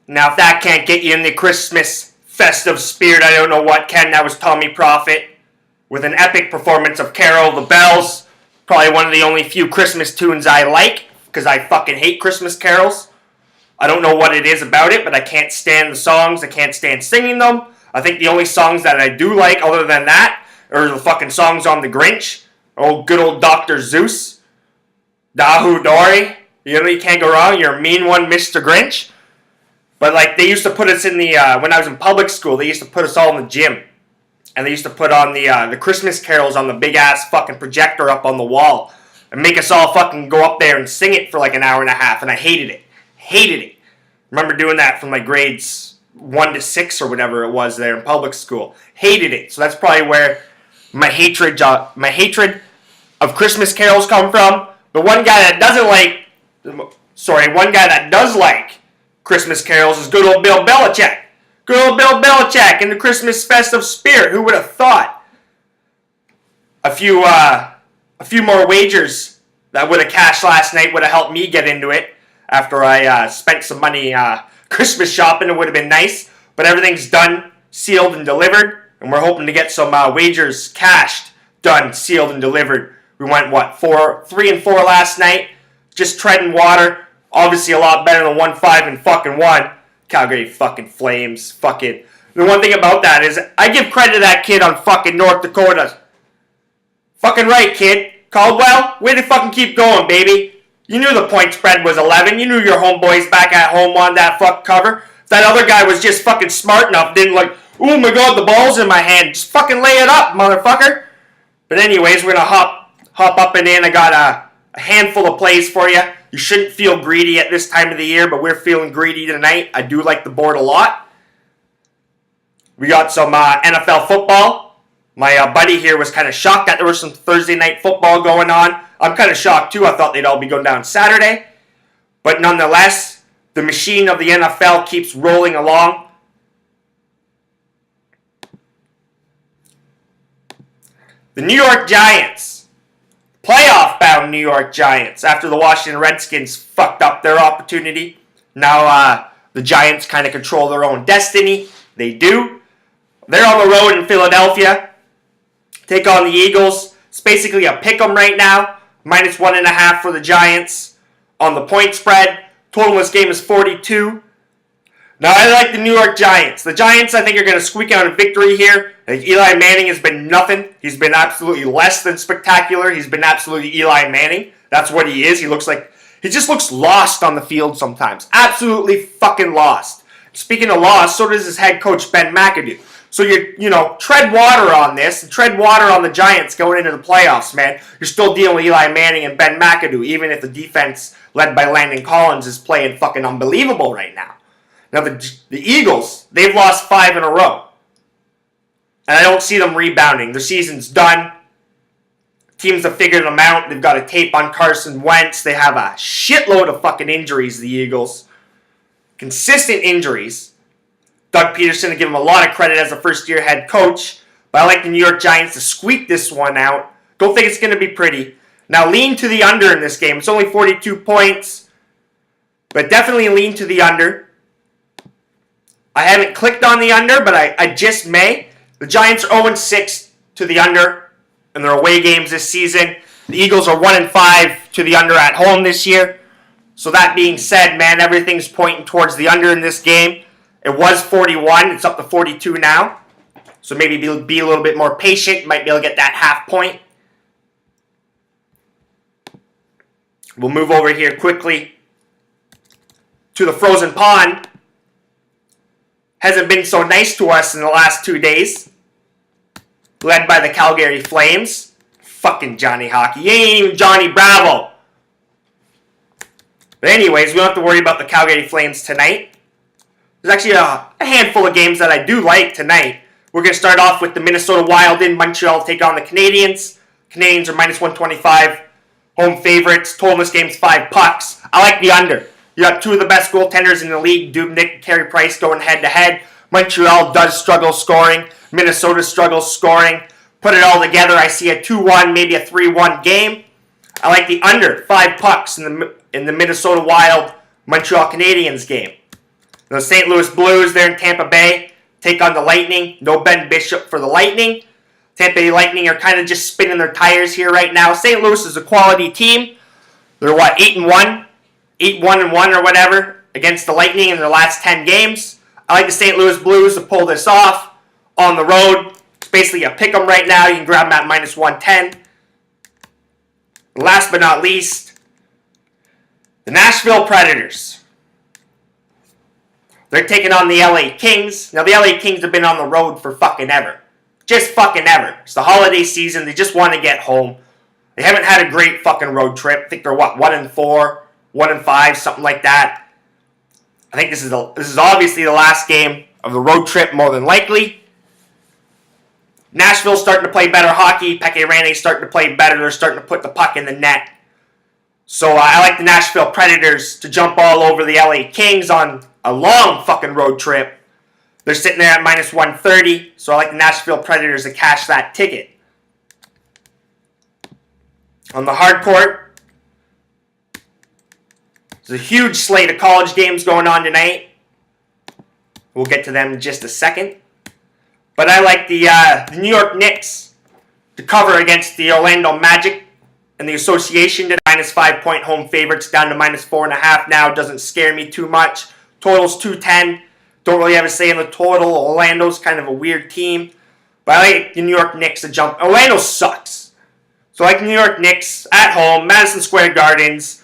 Now, if that can't get you in the Christmas festive spirit, I don't know what can. That was Tommy Prophet with an epic performance of Carol the Bells. Probably one of the only few Christmas tunes I like, because I fucking hate Christmas carols. I don't know what it is about it, but I can't stand the songs. I can't stand singing them. I think the only songs that I do like other than that are the fucking songs on the Grinch. Oh, good old Dr. Zeus. Dahu Dory. You know, you can't go wrong. You're a mean one, Mr. Grinch. But like, they used to put us in the, when I was in public school, they used to put us all in the gym. And they used to put on the Christmas carols on the big ass fucking projector up on the wall. And make us all fucking go up there and sing it for like an hour and a half. And I hated it. Hated it. Remember doing that from like grades 1 to 6 or whatever it was there in public school. Hated it. So that's probably where my hatred of Christmas carols come from. But one guy that does like Christmas carols is good old Bill Belichick. Good old Bill Belichick in the Christmas festive spirit. Who would have thought? A few more wagers that would have cashed last night would have helped me get into it. After I spent some money Christmas shopping, it would have been nice. But everything's done, sealed, and delivered. And we're hoping to get some wagers cashed, done, sealed, and delivered. We went, 3-4 last night. Just treading water. Obviously a lot better than 1-5 and fucking 1. Calgary fucking Flames. Fucking. The one thing about that is I give credit to that kid on fucking North Dakota. Fucking right, kid. Caldwell, way to fucking keep going, baby. You knew the point spread was 11. You knew your homeboys back at home on that fuck cover. If that other guy was just fucking smart enough, didn't like, oh my god, the ball's in my hand. Just fucking lay it up, motherfucker. But anyways, we're gonna hop up and in. I got a handful of plays for you. You shouldn't feel greedy at this time of the year, but we're feeling greedy tonight. I do like the board a lot. We got some NFL football. My buddy here was kind of shocked that there was some Thursday night football going on. I'm kind of shocked too. I thought they'd all be going down Saturday. But nonetheless, the machine of the NFL keeps rolling along. The New York Giants. Playoff-bound New York Giants. After the Washington Redskins fucked up their opportunity. Now the Giants kind of control their own destiny. They do. They're on the road in Philadelphia. Take on the Eagles. It's basically a pick 'em right now. Minus 1.5 for the Giants on the point spread. Total in this game is 42. Now, I like the New York Giants. The Giants, I think, are going to squeak out a victory here. Eli Manning has been nothing. He's been absolutely less than spectacular. He's been absolutely Eli Manning. That's what he is. He just looks lost on the field sometimes. Absolutely fucking lost. Speaking of lost, so does his head coach, Ben McAdoo. So tread water on this, and tread water on the Giants going into the playoffs, man. You're still dealing with Eli Manning and Ben McAdoo, even if the defense led by Landon Collins is playing fucking unbelievable right now. Now, the Eagles, they've lost 5 in a row. And I don't see them rebounding. Their season's done. Teams have figured them out. They've got a tape on Carson Wentz. They have a shitload of fucking injuries, the Eagles. Consistent injuries. Doug Peterson, to give him a lot of credit as a first-year head coach. But I like the New York Giants to squeak this one out. Don't think it's going to be pretty. Now, lean to the under in this game. It's only 42 points. But definitely lean to the under. I haven't clicked on the under, but I just may. The Giants are 0-6 to the under in their away games this season. The Eagles are 1-5 to the under at home this year. So that being said, man, everything's pointing towards the under in this game. It was 41. It's up to 42 now. So maybe be a little bit more patient. Might be able to get that half point. We'll move over here quickly to the frozen pond. Hasn't been so nice to us in the last 2 days. Led by the Calgary Flames. Fucking Johnny Hockey. You ain't even Johnny Bravo. But anyways, we don't have to worry about the Calgary Flames tonight. There's actually a handful of games that I do like tonight. We're going to start off with the Minnesota Wild in Montreal take on the Canadiens. Canadiens are minus 125. Home favorites. Total in this game is 5 pucks. I like the under. You got 2 of the best goaltenders in the league, Dubnyk and Carey Price, going head-to-head. Montreal does struggle scoring. Minnesota struggles scoring. Put it all together, I see a 2-1, maybe a 3-1 game. I like the under, 5 pucks in the Minnesota Wild Montreal Canadiens game. The St. Louis Blues, they're in Tampa Bay, take on the Lightning. No Ben Bishop for the Lightning. Tampa Bay Lightning are kind of just spinning their tires here right now. St. Louis is a quality team. They're 8-1, 8-1-1 or whatever against the Lightning in their last 10 games. I like the St. Louis Blues to pull this off on the road. It's basically a pick 'em right now. You can grab them at minus 110. Last but not least, the Nashville Predators. They're taking on the LA Kings. Now, the LA Kings have been on the road for fucking ever. Just fucking ever. It's the holiday season. They just want to get home. They haven't had a great fucking road trip. I think they're 1-4, 1-5, something like that. I think this is obviously the last game of the road trip, more than likely. Nashville's starting to play better hockey. Pekka Rinne's starting to play better. They're starting to put the puck in the net. So I like the Nashville Predators to jump all over the LA Kings on a long fucking road trip. They're sitting there at minus 130, so I like the Nashville Predators to cash that ticket. On the hard court, there's a huge slate of college games going on tonight. We'll get to them in just a second. But I like the New York Knicks to cover against the Orlando Magic and the association to minus 5-point home favorites down to minus 4.5 now. Doesn't scare me too much. Total's 210. Don't really have a say in the total. Orlando's kind of a weird team. But I like the New York Knicks to jump. Orlando sucks. So I like the New York Knicks at home, Madison Square Gardens,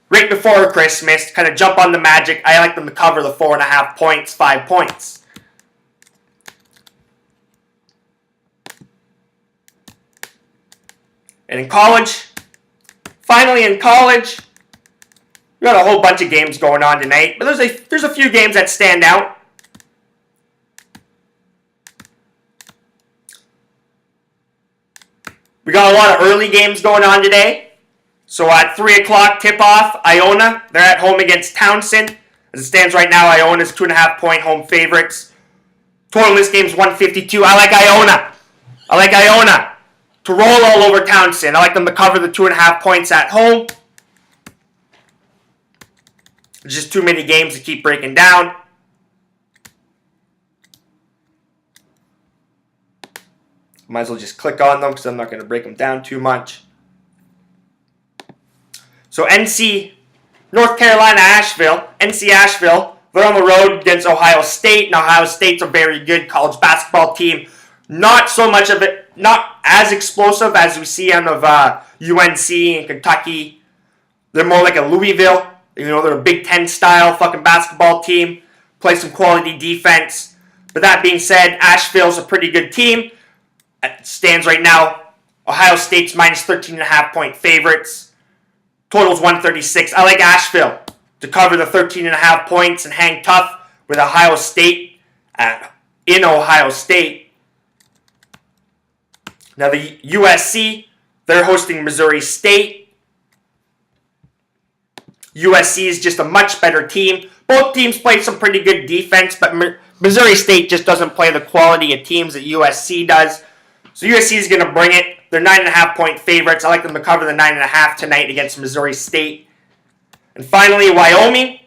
right before Christmas, kind of jump on the Magic. I like them to cover the 4.5 points, 5 points. And in college, finally in college, we got a whole bunch of games going on tonight, but there's a few games that stand out. We got a lot of early games going on today. So at 3 o'clock tip-off, Iona, they're at home against Townsend. As it stands right now, Iona's 2.5-point home favorites. Total in this game is 152. I like Iona to roll all over Townsend. I like them to cover the 2.5 points at home. There's just too many games to keep breaking down. Might as well just click on them because I'm not going to break them down too much. So North Carolina, Asheville. NC Asheville, they're on the road against Ohio State. Now, Ohio State's a very good college basketball team. Not so much of it, not as explosive as we see out of UNC and Kentucky. They're more like a Louisville. You know, they're a Big Ten style fucking basketball team. Play some quality defense. But that being said, Asheville's a pretty good team. It stands right now, Ohio State's minus 13.5-point favorites. Total's 136. I like Asheville to cover the 13.5 points and hang tough with Ohio State in Ohio State. Now the USC, they're hosting Missouri State. USC is just a much better team. Both teams play some pretty good defense, but Missouri State just doesn't play the quality of teams that USC does. So USC is going to bring it. They're 9.5-point favorites. I like them to cover the 9.5 tonight against Missouri State. And finally, Wyoming.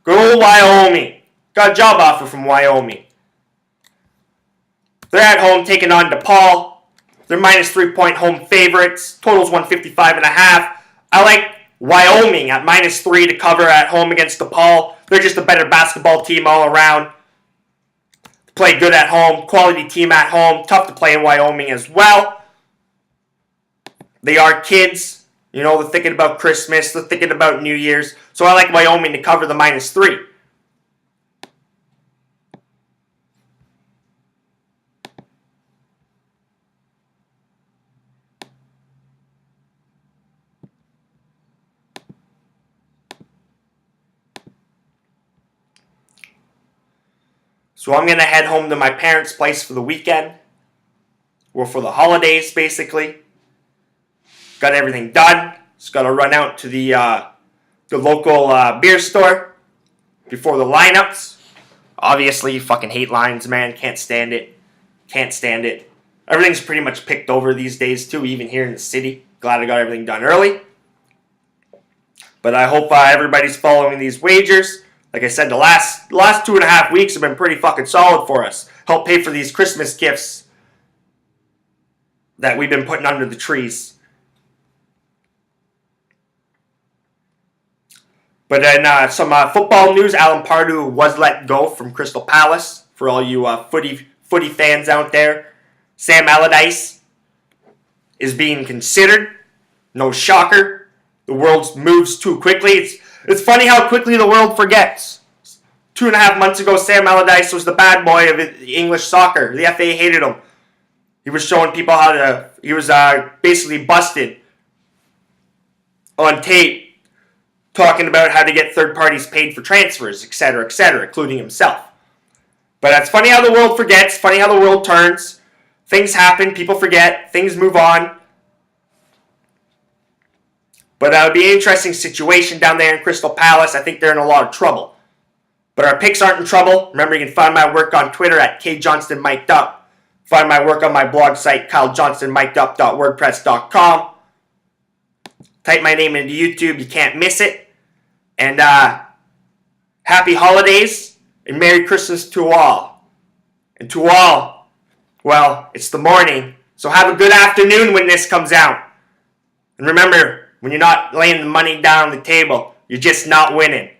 Good old Wyoming. Got a job offer from Wyoming. They're at home taking on DePaul. They're minus 3-point home favorites. Total's 155.5. I like Wyoming at minus 3 to cover at home against DePaul. They're just a better basketball team all around. Play good at home. Quality team at home. Tough to play in Wyoming as well. They are kids. You know, they're thinking about Christmas. They're thinking about New Year's. So I like Wyoming to cover the minus 3. So I'm going to head home to my parents' place for the weekend. Or for the holidays, basically. Got everything done. Just got to run out to the local beer store before the lineups. Obviously, fucking hate lines, man. Can't stand it. Can't stand it. Everything's pretty much picked over these days, too, even here in the city. Glad I got everything done early. But I hope everybody's following these wagers. Like I said, the last 2.5 weeks have been pretty fucking solid for us. Help pay for these Christmas gifts that we've been putting under the trees. But then some football news. Alan Pardew was let go from Crystal Palace. For all you footy fans out there, Sam Allardyce is being considered. No shocker. The world moves too quickly. It's funny how quickly the world forgets. 2.5 months ago, Sam Allardyce was the bad boy of English soccer. The FA hated him. He was showing people how to... He was basically busted on tape, talking about how to get third parties paid for transfers, etc., including himself. But it's funny how the world forgets, funny how the world turns. Things happen, people forget, things move on. But it would be an interesting situation down there in Crystal Palace. I think they're in a lot of trouble. But our picks aren't in trouble. Remember, you can find my work on Twitter at kjohnstonmikedup. Find my work on my blog site, kylejohnstonmikedup.wordpress.com. Type my name into YouTube. You can't miss it. And happy holidays and Merry Christmas to all. And to all, well, it's the morning. So have a good afternoon when this comes out. And remember, when you're not laying the money down on the table, you're just not winning.